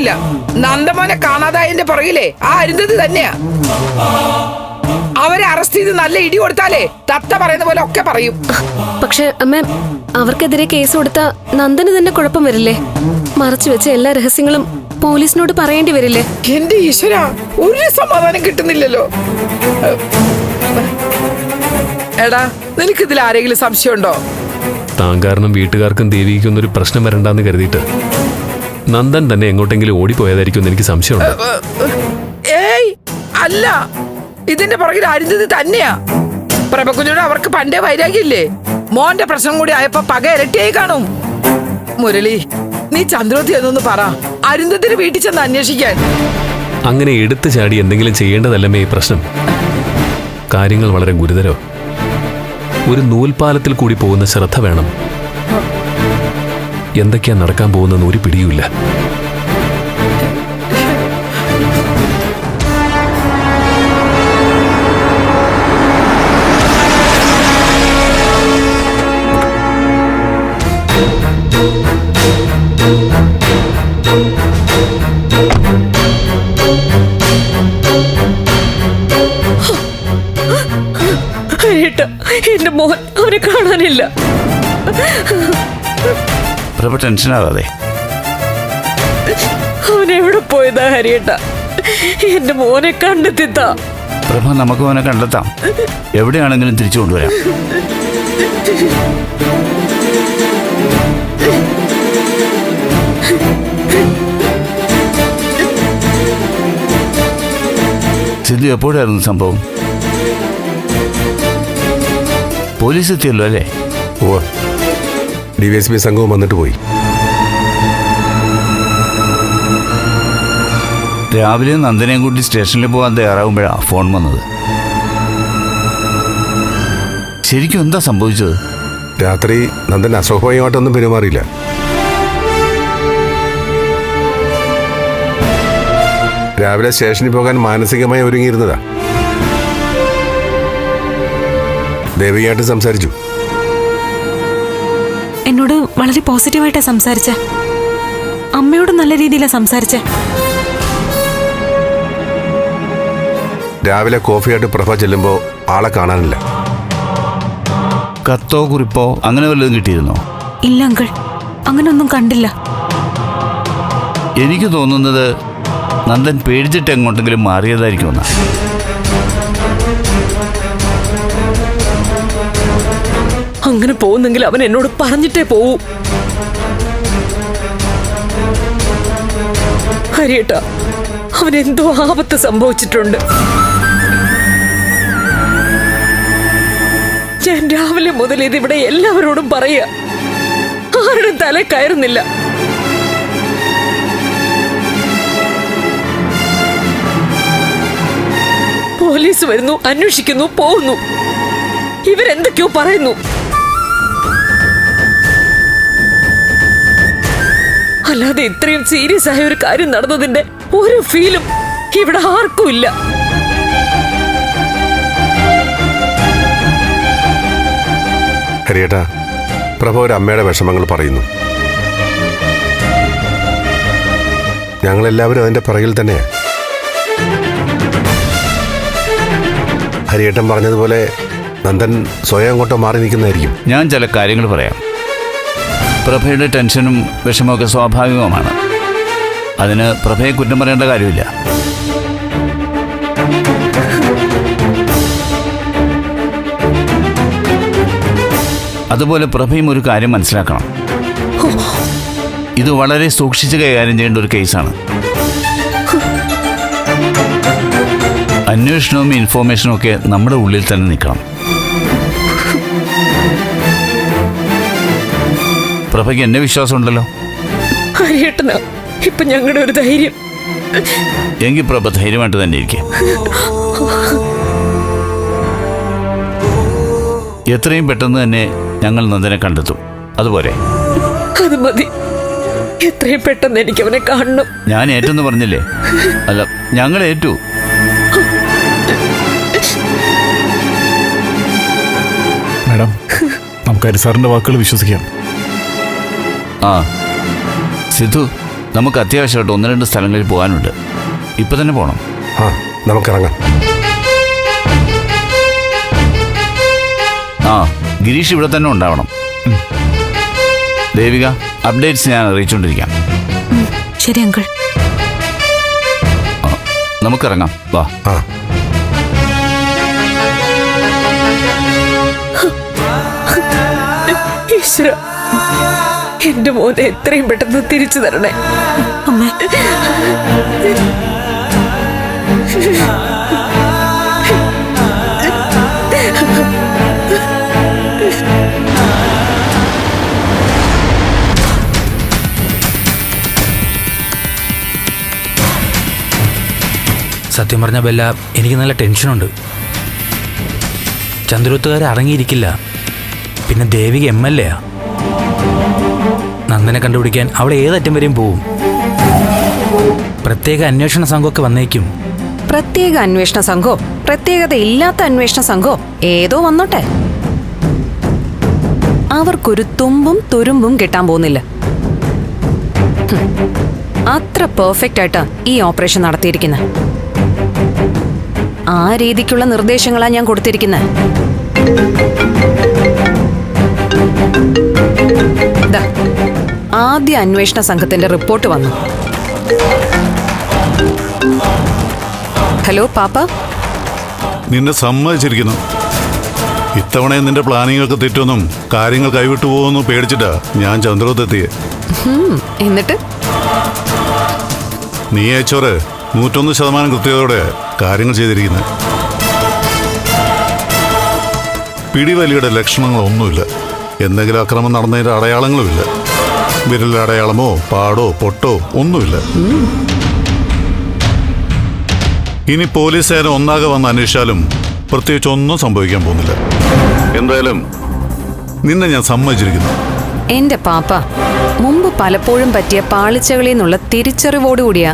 സംശയമില്ല, നന്ദമോനെ കാണാതായതിന്റെ പുറകിലെ ആ അരുന്ധതി തന്നെയാ. അവരെ അറസ്റ്റ് ചെയ്ത് നല്ല ഇടി കൊടുത്താലേ തത്ത പറയുന്ന പോലെ ഒക്കെ പറയും. പക്ഷെ അമ്മ, അവർക്കെതിരെ കേസ് കൊടുത്ത നന്ദന് തന്നെ കുഴപ്പം വരില്ലേ? മറച്ചു വെച്ച എല്ലാ രഹസ്യങ്ങളും പോലീസിനോട് പറയേണ്ടി വരില്ലേ? എന്റെ ഈശ്വര, ഒരു സമാധാനം കിട്ടുന്നില്ലല്ലോ. എടാ, നിനക്കിതിൽ ആരെങ്കിലും സംശയമുണ്ടോ? താൻ കാരണം വീട്ടുകാർക്കും ദേവിക്കും ഒരു പ്രശ്നം വരണ്ടെന്ന് കരുതിയിട്ട് നന്ദൻ തന്നെ എങ്ങോട്ടെങ്കിലും ഓടിപ്പോയതായിരിക്കും എനിക്ക് സംശയമുണ്ട്. ഏയ് അല്ല, ഇതിന്റെ പുറകിൽ അരുന്ധതി തന്നെയാ. പ്രഭകുഞ്ഞോട് അവർക്ക് പണ്ടേ വൈരാഗ്യമില്ലേ? മോന്റെ പ്രശ്നം കൂടി ആയപ്പോ പക ഇരട്ടിയായി കാണും. മുരളി, നീ ചന്ദ്രോത്തി എന്നൊന്ന് പറ, അരുന്ധതിന് വീട്ടിൽ ചെന്ന് അന്വേഷിക്കാൻ. അങ്ങനെ എടുത്തു ചാടി എന്തെങ്കിലും ചെയ്യേണ്ടതല്ലമേ ഈ പ്രശ്നം. കാര്യങ്ങൾ വളരെ ഗുരുതരോ. ഒരു നൂൽപാലത്തിൽ കൂടി പോകുന്ന ശ്രദ്ധ വേണം. എന്തൊക്കെയാ നടക്കാൻ പോകുന്നെന്ന് ഒരു പിടിയുമില്ല. എന്റെ മോൻ അവനെ കാണാനില്ല. പ്രഭ ടെൻഷനാകാതെ. അവനെവിടെ പോയതാ ഹരിയേട്ട? എന്റെ മോനെ കണ്ടെത്തിത്താ. പ്രഭ, നമുക്ക് അവനെ കണ്ടെത്താം. എവിടെയാണെങ്കിലും തിരിച്ചു കൊണ്ടുവരാം. സിന്ധു, എപ്പോഴായിരുന്നു സംഭവം? പോലീസ് എത്തിയല്ലോ അല്ലേ? ഓ, DYSP സംഘവും വന്നിട്ട് പോയി. രാവിലെ നന്ദനെയും കൂട്ടി സ്റ്റേഷനിൽ പോകാൻ തയ്യാറാകുമ്പോഴാണ് ഫോൺ വന്നത്. ശരിക്കും എന്താ സംഭവിച്ചത്? രാത്രി നന്ദൻ അസ്വാഭാവികമായിട്ടൊന്നും പെരുമാറിയില്ല. രാവിലെ സ്റ്റേഷനിൽ പോകാൻ മാനസികമായി ഒരുങ്ങിയിരുന്നതാ. ദേവികയായിട്ട് സംസാരിച്ചു. എന്നോട് വളരെ പോസിറ്റീവായിട്ടാ സംസാരിച്ച. അമ്മയോട് നല്ല രീതിയിലാണ് സംസാരിച്ച. രാവിലെ കോഫിയായിട്ട് പ്രഭ ചെല്ലുമ്പോൾ ആളെ കാണാനില്ല. കത്തോ കുറിപ്പോ അങ്ങനെ വല്ലതും കിട്ടിയിരുന്നോ? ഇല്ല അങ്കിൾ, അങ്ങനൊന്നും കണ്ടില്ല. എനിക്ക് തോന്നുന്നത് നന്ദൻ പേടിച്ചിട്ട് എങ്ങോട്ടെങ്കിലും മാറിയതായിരിക്കുമെന്നാ. അങ്ങനെ പോകുന്നെങ്കിൽ അവൻ എന്നോട് പറഞ്ഞിട്ടേ പോവൂ. ഹരിയേട്ട, അവൻ എന്തോ ആപത്ത് സംഭവിച്ചിട്ടുണ്ട്. ഞാൻ രാവിലെ മുതൽ ഇതിവിടെ എല്ലാവരോടും പറയുക, ആരുടെ തല കയറുന്നില്ല. പോലീസ് വരുന്നു, അന്വേഷിക്കുന്നു, പോകുന്നു. ഇവരെന്തൊക്കെയോ പറയുന്നു. അല്ലാതെ ഇത്രയും സീരിയസ് ആയ ഒരു കാര്യം നടന്നതിന്റെ ഒരു ഫീലും ഇവിടെ ആർക്കും ഇല്ല. ഹരിയേട്ടാ, പ്രഭ ഒരു അമ്മയുടെ വിഷമങ്ങൾ പറയുന്നു. ഞങ്ങളെല്ലാവരും അതിന്റെ പിറകിൽ തന്നെയാ. ഹരിയേട്ടൻ പറഞ്ഞതുപോലെ നന്ദൻ സ്വയം അങ്ങോട്ടോ മാറി നിൽക്കുന്നതായിരിക്കും. ഞാൻ ചില കാര്യങ്ങൾ പറയാം. പ്രഭയുടെ ടെൻഷനും വിഷമമൊക്കെ സ്വാഭാവികമാണ്. അതിന് പ്രഭയെ കുറ്റം പറയേണ്ട കാര്യമില്ല. അതുപോലെ പ്രഭയും ഒരു കാര്യം മനസ്സിലാക്കണം. ഇത് വളരെ സൂക്ഷിച്ച് കൈകാര്യം ചെയ്യേണ്ട ഒരു കേസാണ്. അന്വേഷണവും ഇൻഫോർമേഷനും ഒക്കെ നമ്മുടെ ഉള്ളിൽ തന്നെ നിൽക്കണം. പ്രഭയ്ക്ക് എന്നെ വിശ്വാസമുണ്ടല്ലോ. ഹരിയേട്ടനാ ഇപ്പൊ ഞങ്ങളുടെ ഒരു ധൈര്യം. എങ്കിൽ പ്രഭ ധൈര്യമായിട്ട് തന്നെ ഇരിക്കും. എത്രയും പെട്ടെന്ന് തന്നെ ഞങ്ങൾ നന്ദനെ കണ്ടെത്തും. അതുപോലെ അത് മതി. എത്രയും പെട്ടെന്ന് എനിക്ക് അവനെ കാണണം. ഞാൻ ഏറ്റെന്ന് പറഞ്ഞില്ലേ? അല്ല, ഞങ്ങൾ ഏറ്റു. മാഡം, നമുക്ക് ഹരിസാറിന്റെ വാക്കുകൾ വിശ്വസിക്കാം. ആ സിദ്ധു, നമുക്ക് അത്യാവശ്യമായിട്ട് 1-2 സ്ഥലങ്ങളിൽ പോകാനുണ്ട്. ഇപ്പം തന്നെ പോകണം. ആ നമുക്കിറങ്ങാം. ആ, ഗിരീഷ് ഇവിടെ തന്നെ ഉണ്ടാവണം. ദേവിക, അപ്ഡേറ്റ്സ് ഞാൻ അറിയിച്ചുകൊണ്ടിരിക്കാം. ശരി അങ്കിൾ. നമുക്കിറങ്ങാം, വാ. ആ ഈശ്വര, എന്റെ മോനെ എത്രയും പെട്ടെന്ന് തിരിച്ചു തരണേ. അമ്മേ, സത്യം പറഞ്ഞ ബെല്ല, എനിക്ക് നല്ല ടെൻഷനുണ്ട്. ചന്ദ്രോത്തുകാർ അടങ്ങിയിരിക്കില്ല. പിന്നെ ദേവിക MLA ആ. നന്ദനെ കണ്ടുപിടിക്കാൻ അവൾ ഏതറ്റം വരെയും പോവും. പ്രത്യേക അന്വേഷണ സംഘമൊക്കെ വന്നേക്കും. പ്രത്യേക അന്വേഷണ സംഘോ പ്രത്യേകത ഇല്ലാത്ത അന്വേഷണ സംഘോ ഏതോ വന്നോട്ടെ, അവർക്കൊരു തുമ്പും തുരുമ്പും കിട്ടാൻ പോകുന്നില്ല. അത്ര പെർഫെക്റ്റ് ആയിട്ടാ ഈ ഓപ്പറേഷൻ നടത്തിയിരിക്കുന്നത്. ആ രീതിക്കുള്ള നിർദ്ദേശങ്ങളാ ഞാൻ കൊടുത്തിരിക്കുന്നത്. ആദ്യ അന്വേഷണ സംഘത്തിന്റെ റിപ്പോർട്ട് വന്നു. ഹലോ പാപ്പ. നിന്നെ സമ്മതിച്ചിരിക്കുന്നു. ഇത്തവണ നിന്റെ പ്ലാനിങ്ങൊക്കെ തെറ്റൊന്നും കാര്യങ്ങൾ കൈവിട്ടു പോകുമെന്ന് പേടിച്ചിട്ടാ ഞാൻ ചന്ദ്രോത്തെത്തിയെ. എന്നിട്ട് നീ അയച്ചോറ് 101% കൃത്യതയോടെ കാര്യങ്ങൾ ചെയ്തിരിക്കുന്നത്. പിടിവലിയുടെ ലക്ഷണങ്ങളൊന്നുമില്ല. എന്തെങ്കിലും അക്രമം നടന്നതിന്റെ അടയാളങ്ങളുമില്ല. വിരലിലെ അടയാളമോ പാടോ പൊട്ടോ ഒന്നുമില്ല. ഇനി പോലീസ് സേന ഒന്നാകെ വന്ന് അന്വേഷിച്ചാലും പ്രത്യേകിച്ച് ഒന്നും സംഭവിക്കാൻ പോകുന്നില്ല. എന്തായാലും നിന്നെ ഞാൻ സമ്മതിച്ചിരിക്കുന്നു. എന്റെ പാപ്പ, മുമ്പ് പലപ്പോഴും പറ്റിയ പാളിച്ചകളിൽ നിന്നുള്ള തിരിച്ചറിവോടുകൂടിയാ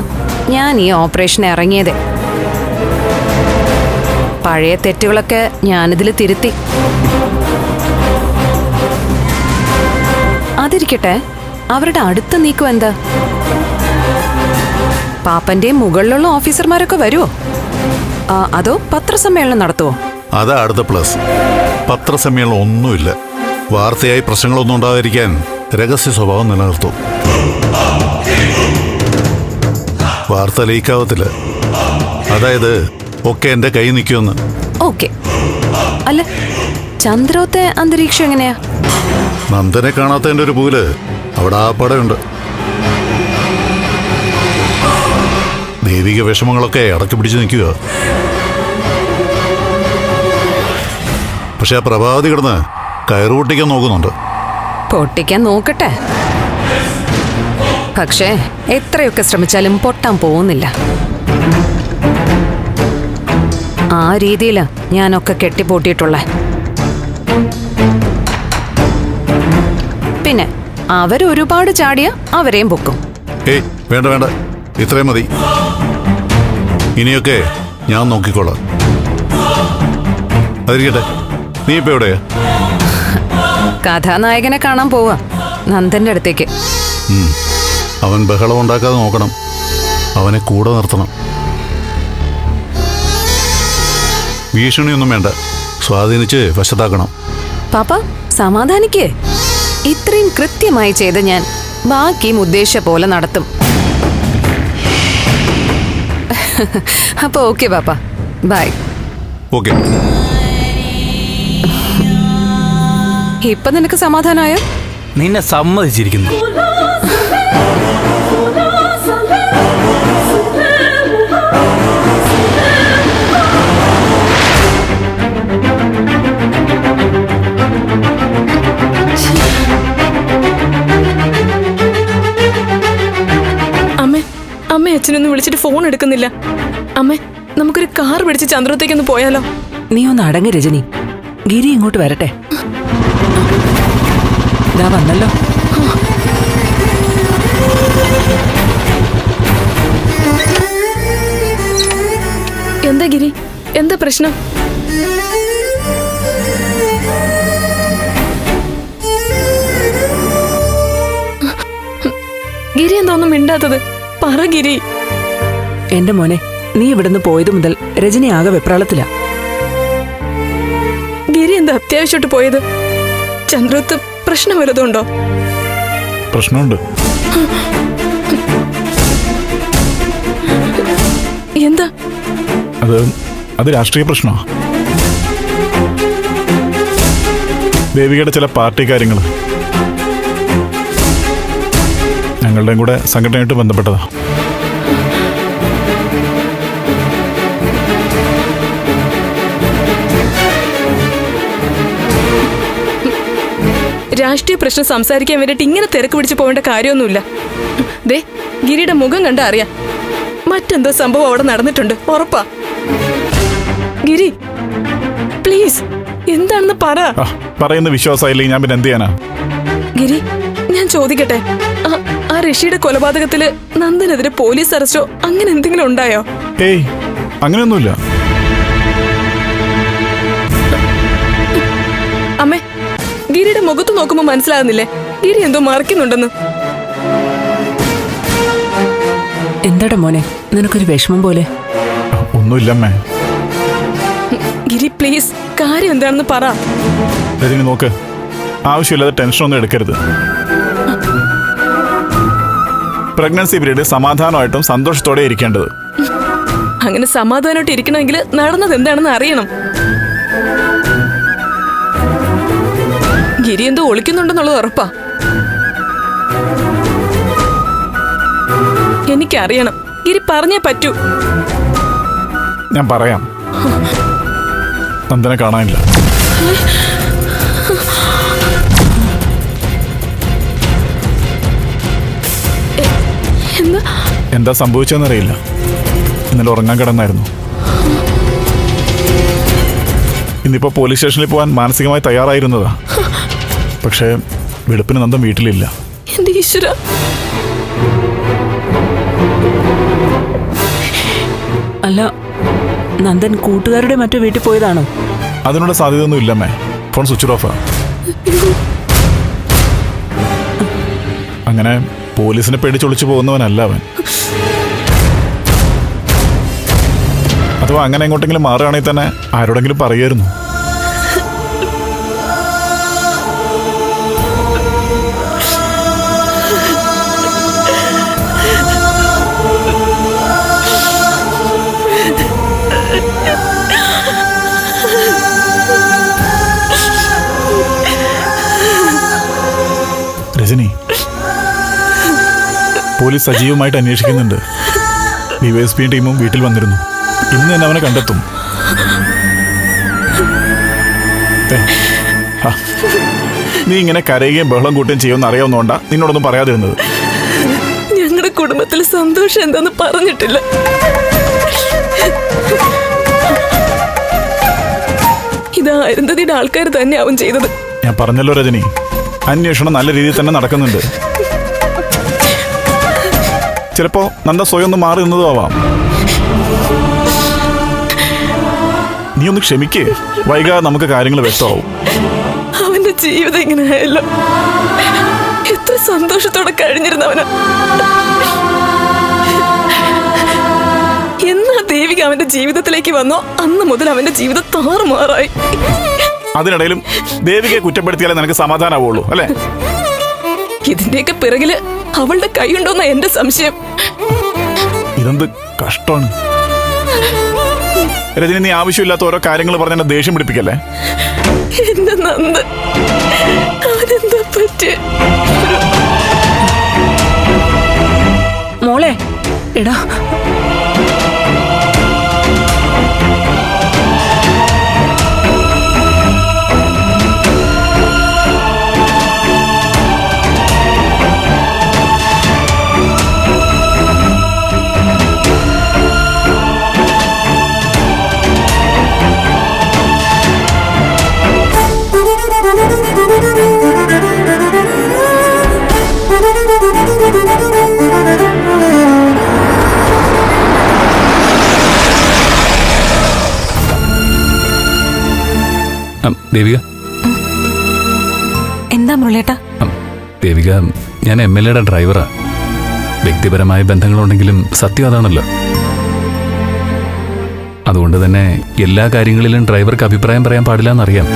ഞാൻ ഈ ഓപ്പറേഷൻ ഇറങ്ങിയത്. പഴയ തെറ്റുകളൊക്കെ ഞാനിതിൽ തിരുത്തി. അതിരിക്കട്ടെ, അവരുടെ അടുത്ത നീക്കം എന്താ? പാപ്പന്റെ മുകളിലുള്ള ഓഫീസർമാരൊക്കെ വരുമോ? അതോ പത്രസമ്മേളനം നടത്തുമോ? അതാ അടുത്ത പ്ലസ്. പത്രസമ്മേളനം ഒന്നുമില്ല. വാർത്തയായി പ്രശ്നങ്ങളൊന്നും ഉണ്ടാകാതിരിക്കാൻ രഹസ്യ സ്വഭാവം നിലനിർത്തും. വാർത്ത ലീക്കാവത്തില്ല. അതായത് ഒക്കെ എന്റെ കൈ നിൽക്കുമെന്ന്. ഓക്കെ. അല്ല, ചന്ദ്രോത്തെ അന്തരീക്ഷം എങ്ങനെയാ? നന്ദനെ കാണാത്തതിന്റെ ഒരു പൂല് അവിടെ ആ പടയുണ്ട്. ദൈവിക വിഷമങ്ങളൊക്കെ അടക്കി പിടിച്ച് നിൽക്കുക. പക്ഷെ ആ പ്രഭാതി കിടന്ന് കയറുപൊട്ടിക്കാൻ നോക്കുന്നുണ്ട്. പൊട്ടിക്കാൻ നോക്കട്ടെ. പക്ഷേ എത്രയൊക്കെ ശ്രമിച്ചാലും പൊട്ടാൻ പോകുന്നില്ല. ആ രീതിയിലാ ഞാനൊക്കെ കെട്ടിപ്പൊട്ടിയിട്ടുള്ളേ. പിന്നെ അവരൊരുപാട് ചാടിയ അവരെയും പൊക്കും. ഏയ് വേണ്ട വേണ്ട, ഇത്രയും മതി. ഇനിയൊക്കെ ഞാൻ നോക്കിക്കോളാം. അതിരിക്കട്ടെ, നീ ഇപ്പൊ എവിടെയാ? കഥാനായകനെ കാണാൻ പോവാ, നന്ദന്റെ അടുത്തേക്ക്. അവൻ ബഹളം ഉണ്ടാക്കാതെ നോക്കണം. അവനെ കൂടെ നിർത്തണം. ഭീഷണിയൊന്നും വേണ്ട, സ്വാധീനിച്ച് വശത്താക്കണം. പാപ്പ സമാധാനിക്കേ. ഇത്രയും കൃത്യമായി ചെയ്ത് ഞാൻ ബാക്കിയും ഉദ്ദേശ പോലെ നടത്തും. അപ്പൊ ഓക്കെ പാപ്പ, ബൈ. ഓക്കെ. ഇപ്പൊ നിനക്ക് സമാധാനായോ? നിന്നെ സമ്മതിച്ചിരിക്കുന്നു. അമ്മ അച്ഛനൊന്നും വിളിച്ചിട്ട് ഫോൺ എടുക്കുന്നില്ല. അമ്മേ, നമുക്കൊരു കാർ പിടിച്ച് ചന്ദ്രത്തേക്കൊന്ന് പോയാലോ? നീ ഒന്ന് അടങ്ങ് രജനി. ഗിരി ഇങ്ങോട്ട് വരട്ടെ. ഇതാ വന്നല്ലോ. എന്താ ഗിരി, എന്താ പ്രശ്നം? ഗിരി എന്തോന്നും മിണ്ടാത്തത്? പറ ഗിരി. എന്റെ മോനെ, നീ ഇവിടുന്ന് പോയത് മുതൽ രജനി ആകെ വെപ്രാളത്തിലാ. ഗിരി എന്താ അത്യാവശ്യമായിട്ട് പോയത്? ചന്ദ്രത്ത് പ്രശ്നം വല്ലതുണ്ടോ? പ്രശ്നമുണ്ട്. എന്താ? അത് രാഷ്ട്രീയ പ്രശ്നമാണ്. ദേവികയുടെ ചില പാർട്ടി കാര്യങ്ങൾ ഞങ്ങളുടെയും കൂടെ സംഘടനയായിട്ട് ബന്ധപ്പെട്ടതാ. രാഷ്ട്രീയ പ്രശ്നം സംസാരിക്കാൻ വേണ്ടിട്ട് ഇങ്ങനെ തിരക്ക് പിടിച്ച് പോകേണ്ട കാര്യമൊന്നുമില്ല. ദേ, ഗിരിയുടെ മുഖം കണ്ടാ അറിയാം മറ്റെന്തോ സംഭവം അവിടെ നടന്നിട്ടുണ്ട്, ഉറപ്പാ. ഗിരി പ്ലീസ്, എന്താണെന്ന് പറ. പറയുന്ന വിശ്വാസമായില്ലെങ്കിൽ ഞാൻ പിന്നെ എന്ത് ചെയ്യാനാ? ഗിരി, ഞാൻ ചോദിക്കട്ടെ, ആ ഋഷിയുടെ കൊലപാതകത്തില് നന്ദനെതിരെ പോലീസ് അറസ്റ്റോ അങ്ങനെ എന്തെങ്കിലും ഉണ്ടായോ? ഏയ്, അങ്ങനെയൊന്നുമില്ല. അമ്മേ, ഗിരിയുടെ മുഖത്ത് നോക്കുമ്പോ മനസ്സിലാകുന്നില്ലേ ഗിരി എന്തോ മറക്കുന്നുണ്ടെന്ന്? എന്താടാ മോനെ, നിനക്കൊരു വിഷമം പോലെ? ഒന്നുമില്ലമ്മേ. ഗിരി പ്ലീസ്, കാര്യം എന്താണെന്ന് പറ. രജനി നോക്ക്, ആവശ്യമില്ലാതെ ടെൻഷനൊന്നും എടുക്കരുത്. പ്രഗ്നൻസി പീരീഡ് സമാധാനമായിട്ടും സന്തോഷത്തോടെ ഇരിക്കേണ്ടത്. അങ്ങനെ സമാധാനമായിട്ട് ഇരിക്കണമെങ്കിൽ നടന്നത് എന്താണെന്ന് അറിയണം. ഗിരി എന്തോ ഒളിക്കുന്നുണ്ടെന്നുള്ളത് ഉറപ്പാ. എനിക്കറിയണം, ഗിരി പറഞ്ഞേ പറ്റൂ. ഞാൻ പറയാം. നന്ദനെ കാണാനില്ല. എന്താ സംഭവിച്ചെന്നറിയില്ല. ഇന്നലെ ഉറങ്ങാൻ കിടന്നായിരുന്നു. ഇന്നിപ്പോ പോലീസ് സ്റ്റേഷനിൽ പോകാൻ മാനസികമായി തയ്യാറായിരുന്നതാ. പക്ഷേ വെളുപ്പിന് നന്ദൻ വീട്ടിലില്ല. എന്റെ ഈശ്വര, അല്ല, നന്ദൻ കൂട്ടുകാരുടെ മറ്റു വീട്ടിൽ പോയതാണോ? അതിനുള്ള സാധ്യതയൊന്നും ഇല്ലമ്മേ. Phone switch ഓഫാ. അങ്ങനെ പോലീസിനെ പേടിച്ചൊളിച്ചു പോകുന്നവനല്ല അവൻ. അഥവാ അങ്ങനെ എങ്ങോട്ടെങ്കിലും മാറുകയാണെങ്കിൽ തന്നെ ആരോടെങ്കിലും പറയായിരുന്നു. രജനി, പോലീസ് സജീവമായിട്ട് അന്വേഷിക്കുന്നുണ്ട്. ഡിവൈഎസ്പി ടീമും വീട്ടിൽ വന്നിരുന്നു. ഇന്ന് തന്നെ അവനെ കണ്ടെത്തും. നീ ഇങ്ങനെ കരയുകയും ബഹളം കൂട്ടുകയും ചെയ്യുമെന്ന് അറിയാവുന്നതുകൊണ്ടാ നിന്നോടൊന്നും പറയാതിരുന്നത്. ഞങ്ങളുടെ കുടുംബത്തിൽ സന്തോഷം എന്താന്ന് പറഞ്ഞിട്ടില്ല. ഇത് അരുന്ധതിയുടെ ആൾക്കാർ തന്നെയാവും ചെയ്തത്. ഞാൻ പറഞ്ഞല്ലോ രജനി, അന്വേഷണം നല്ല രീതിയിൽ തന്നെ നടക്കുന്നുണ്ട്. ചിലപ്പോ നന്ദ സ്വയം ഒന്ന് മാറി നിന്നതും ആവാം. നീ ഒന്ന് ക്ഷമിക്കേ, വൈകാതെ നമുക്ക് കാര്യങ്ങൾ വ്യക്തമാവും. അവന്റെ ജീവിതം ഇങ്ങനെ ആയല്ലോ. എത്ര സന്തോഷത്തോടെ കഴിഞ്ഞിരുന്നവന്. എന്നാ ദേവിക അവന്റെ ജീവിതത്തിലേക്ക് വന്നോ അന്ന് മുതൽ അവന്റെ ജീവിതം താറുമാറായി. അതിനിടയിലും ദേവികയെ കുറ്റപ്പെടുത്തിയാലേ നിനക്ക് സമാധാനമാവുള്ളൂ അല്ലേ? ഇതിന്റെയൊക്കെ പിറകില് അവളുടെ കൈയുണ്ടോന്ന എന്റെ സംശയം. ഇതെന്ത് കഷ്ടമാണ് രജനി. നീ ആവശ്യമില്ലാത്ത ഓരോ കാര്യങ്ങൾ പറഞ്ഞ എന്നെ ദേഷ്യം പിടിപ്പിക്കല്ലേ. എന്റെ നന്ദൻ, അവനെന്താ പറ്റി? മോളെ, എടാ, ദേവിക. എന്താ മുരളേട്ടാ? ദേവിക, ഞാൻ MLA-യുടെ ഡ്രൈവറാ. വ്യക്തിപരമായ ബന്ധങ്ങളുണ്ടെങ്കിലും സത്യം അതാണല്ലോ. അതുകൊണ്ട് തന്നെ എല്ലാ കാര്യങ്ങളിലും ഡ്രൈവർക്ക് അഭിപ്രായം പറയാൻ പാടില്ല എന്നറിയാം.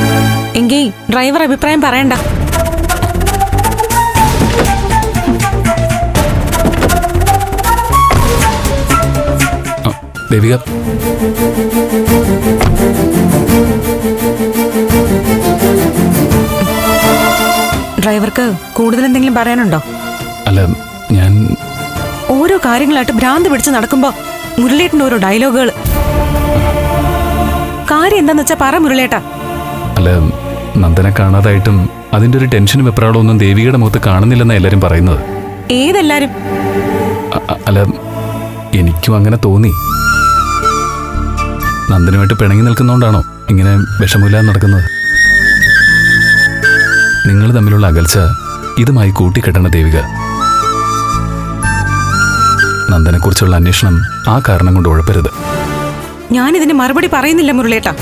എങ്കിൽ ഡ്രൈവർ അഭിപ്രായം പറയണ്ട. ദേവിക, ഡ്രൈവർക്ക് കൂടുതൽ എന്തെങ്കിലും പറയാനുണ്ടോ? അല്ല, ഞാൻ ഓരോ കാര്യങ്ങളായിട്ട് ഭ്രാന്ത് പിടിച്ച് നടക്കുമ്പോ മുരളേട്ടൻ്റെ ഓരോ ഡയലോഗുകൾ. കാര്യം എന്താന്ന് വെച്ചാ പറ മുരളേട്ടാ. അല്ല, നന്ദനെ കാണാതായിട്ടും അതിന്റെ ഒരു ടെൻഷനും വെപ്രാളമൊന്നും ദേവികയുടെ മുഖത്ത് കാണുന്നില്ലെന്നാണ് എല്ലാരും പറയുന്നത്. ഏതെല്ലാരും? അല്ല, എനിക്കും അങ്ങനെ തോന്നി. നന്ദനുമായിട്ട് പിണങ്ങി നിൽക്കുന്നോണ്ടാണോ ഇങ്ങനെ വിഷമില്ലാതെ നടക്കുന്നത്? നിങ്ങൾ തമ്മിലുള്ള അകൽച്ച ഇതുമായി കൂട്ടിക്കെട്ടണ ദേവിക. നന്ദനെക്കുറിച്ചുള്ള അന്വേഷണം ആ കാരണം കൊണ്ട് ഉഴപ്പരുത്. ഞാനിതിന് മറുപടി പറയുന്നില്ല മുരളേട്ടാ.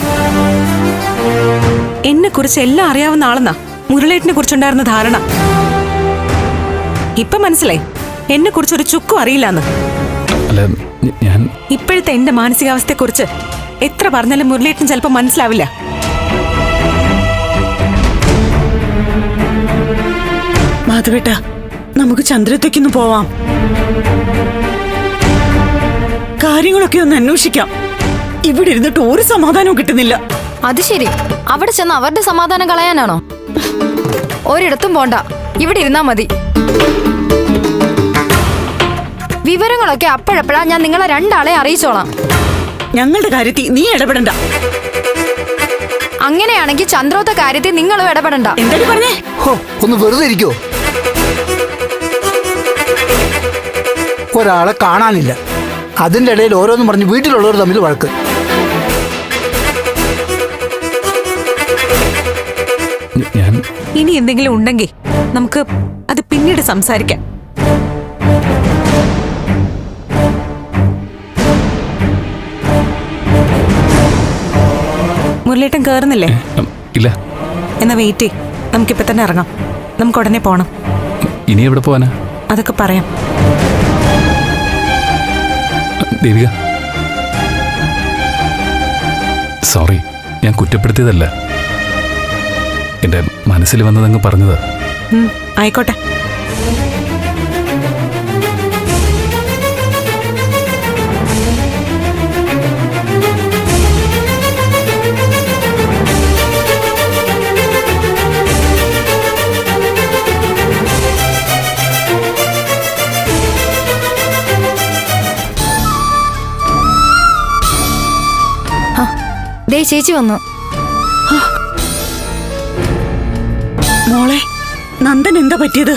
എന്നെ കുറിച്ച് എല്ലാം അറിയാവുന്ന ആളെന്നാ മുരളേട്ടിനെ കുറിച്ചുണ്ടായിരുന്ന ധാരണ. ഇപ്പൊ മനസ്സിലായി എന്നെ കുറിച്ച് ഒരു ചുക്കും അറിയില്ലാന്ന്. അല്ല, ഞാൻ ഇപ്പോഴത്തെ എന്റെ മാനസികാവസ്ഥയെ കുറിച്ച് എത്ര പറഞ്ഞാലും മുരളേട്ടൻ ചിലപ്പോ മനസ്സിലാവില്ല. മാധവേട്ട, നമുക്ക് ചന്ദ്രത്തേക്കൊന്ന് പോവാം. കാര്യങ്ങളൊക്കെ ഒന്ന് അന്വേഷിക്കാം. ഇവിടെ ഇരുന്നിട്ട് ഒരു സമാധാനവും കിട്ടുന്നില്ല. അത് ശരി, അവിടെ ചെന്ന് അവരുടെ സമാധാനം കളയാനാണോ? ഒരിടത്തും പോണ്ട, ഇവിടെ ഇരുന്നാ മതി. വിവരങ്ങളൊക്കെ അപ്പോഴപ്പോഴാ ഞാൻ നിങ്ങളെ രണ്ടാളെ അറിയിച്ചോളാം. ഞങ്ങളുടെ കാര്യത്തിൽ നീ ഇടപെടണ്ട. അങ്ങനെയാണെങ്കിൽ ചന്ദ്രോത്ത കാര്യത്തിൽ നിങ്ങളും ഇടപെടണ്ട. എന്തായാലും പറഞ്ഞേ. ഒന്ന് വെറുതെ ഇരിക്കോ? ഒരാളെ കാണാനില്ല, അതിന്റെ ഇടയിൽ ഓരോന്നും പറഞ്ഞ് വീട്ടിലുള്ളവർ തമ്മിൽ വഴക്ക്. ഇനി എന്തെങ്കിലും ഉണ്ടെങ്കിൽ നമുക്ക് അത് പിന്നീട് സംസാരിക്കാം. മുരളേട്ടൻ കേറുന്നില്ലേ? ഇല്ല. എന്നാ വെയിറ്റ് ചെയ്യ്, നമുക്കിപ്പോ തന്നെ ഇറങ്ങാം. നമുക്ക് ഉടനെ പോണം. ഇനി എവിടെ പോവാനാ? അതൊക്കെ പറയാം. ദേവിക, സോറി, ഞാൻ കുറ്റപ്പെടുത്തിയതല്ല. എന്റെ മനസ്സിൽ വന്നതങ്ങ് പറഞ്ഞത്. ആയിക്കോട്ടെ. ദേ ചേച്ചി വന്നു. മോളെ, നന്ദൻ എന്താ പറ്റിയത്?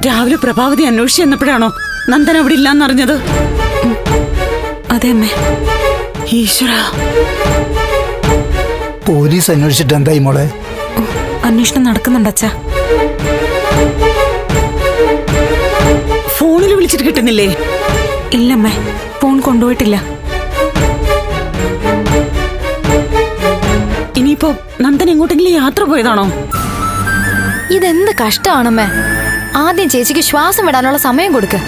രാവിലെ പ്രഭാവതി അന്വേഷിച്ച് ചെന്നപ്പോഴാണോ നന്ദൻ അവിടെ ഇല്ലാന്നറിഞ്ഞത്? അതെ അമ്മേ. ഈശ്വര, പോലീസ് അന്വേഷിച്ചിട്ട് എന്തായി മോളെ? അന്വേഷണം നടക്കുന്നുണ്ട് അച്ഛാ. ഫോണിൽ വിളിച്ചിട്ട് കിട്ടുന്നില്ലേ? ഇല്ലമ്മേ, ഫോൺ കൊണ്ടുപോയിട്ടില്ല. ഇനിയിപ്പോ നന്ദൻ എങ്ങോട്ടെങ്കിലും യാത്ര പോയതാണോ? ഇതെന്ത് കഷ്ടമാണമ്മേ. ആദ്യം ചേച്ചിക്ക് ശ്വാസം വിടാനുള്ള സമയം കൊടുക്ക്.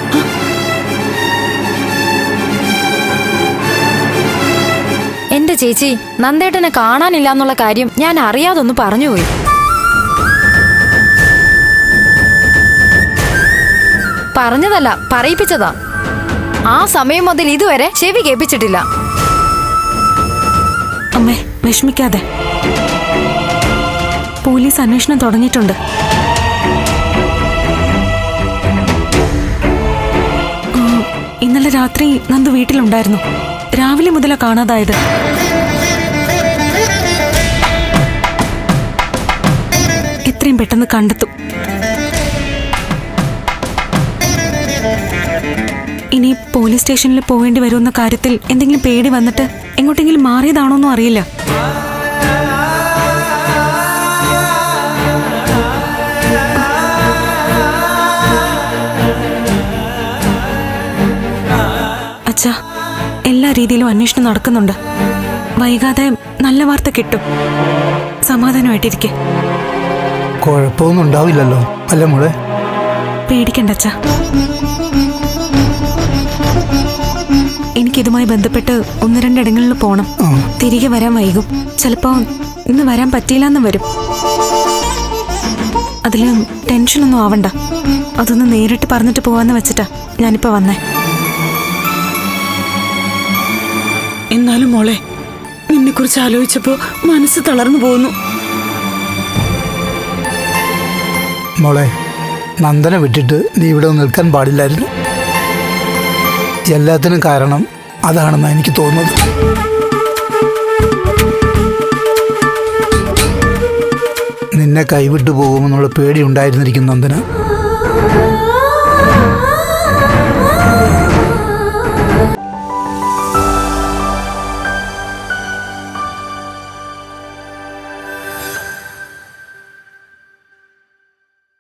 എന്റെ ചേച്ചി നന്ദേട്ടനെ കാണാനില്ല എന്നുള്ള കാര്യം ഞാൻ അറിയാതൊന്ന് പറഞ്ഞുപോയി. പറഞ്ഞതല്ല, പറയിപ്പിച്ചതാ. ആ സമയം മുതൽ ഇതുവരെ ചെവി കേൾപ്പിച്ചിട്ടില്ല. അമ്മേ, വിഷമിക്കാതെ. പോലീസ് അന്വേഷണം തുടങ്ങിയിട്ടുണ്ട്. ഇന്നലെ രാത്രി നന്ദു വീട്ടിലുണ്ടായിരുന്നു. രാവിലെ മുതലാ കാണാതായത്. എത്രയും പെട്ടെന്ന് കണ്ടെത്തും. ഇനി പോലീസ് സ്റ്റേഷനിൽ പോവേണ്ടി വരുമെന്ന കാര്യത്തിൽ എന്തെങ്കിലും പേടി വന്നിട്ട് എങ്ങോട്ടെങ്കിലും മാറിയതാണോന്നും അറിയില്ല. അച്ഛാ, എല്ലാ രീതിയിലും അന്വേഷണം നടക്കുന്നുണ്ട്. വൈകാതെ നല്ല വാർത്ത കിട്ടും. സമാധാനമായിട്ടിരിക്കെ. കുഴപ്പമൊന്നും ഉണ്ടാവില്ലല്ലോ അല്ല മോളെ? പേടിക്കണ്ട അച്ഛാ. എനിക്കിതുമായി ബന്ധപ്പെട്ട് 1-2 ഇടങ്ങളിൽ പോണം. തിരികെ വരാൻ വൈകും. ചിലപ്പോ ഇന്ന് വരാൻ പറ്റിയില്ലെന്നും വരും. അതില് ടെൻഷനൊന്നും ആവണ്ട. അതൊന്ന് നേരിട്ട് പറഞ്ഞിട്ട് പോവാന്ന് വെച്ചിട്ടാ ഞാനിപ്പോ വന്നേ. എന്നാലും മോളെ, നിന്നെ കുറിച്ച് ആലോചിച്ചപ്പോ മനസ്സ് തളർന്നു പോകുന്നു. മോളെ, നന്ദനെ വിട്ടിട്ട് നീ ഇവിടെ നിൽക്കാൻ പാടില്ലായിരുന്നു. എല്ലാത്തിനും കാരണം അതാണെന്നാണ് എനിക്ക് തോന്നുന്നത്. നിന്നെ കൈവിട്ടു പോകുമെന്നുള്ള പേടി ഉണ്ടായിരുന്നിരിക്കും നന്ദന്.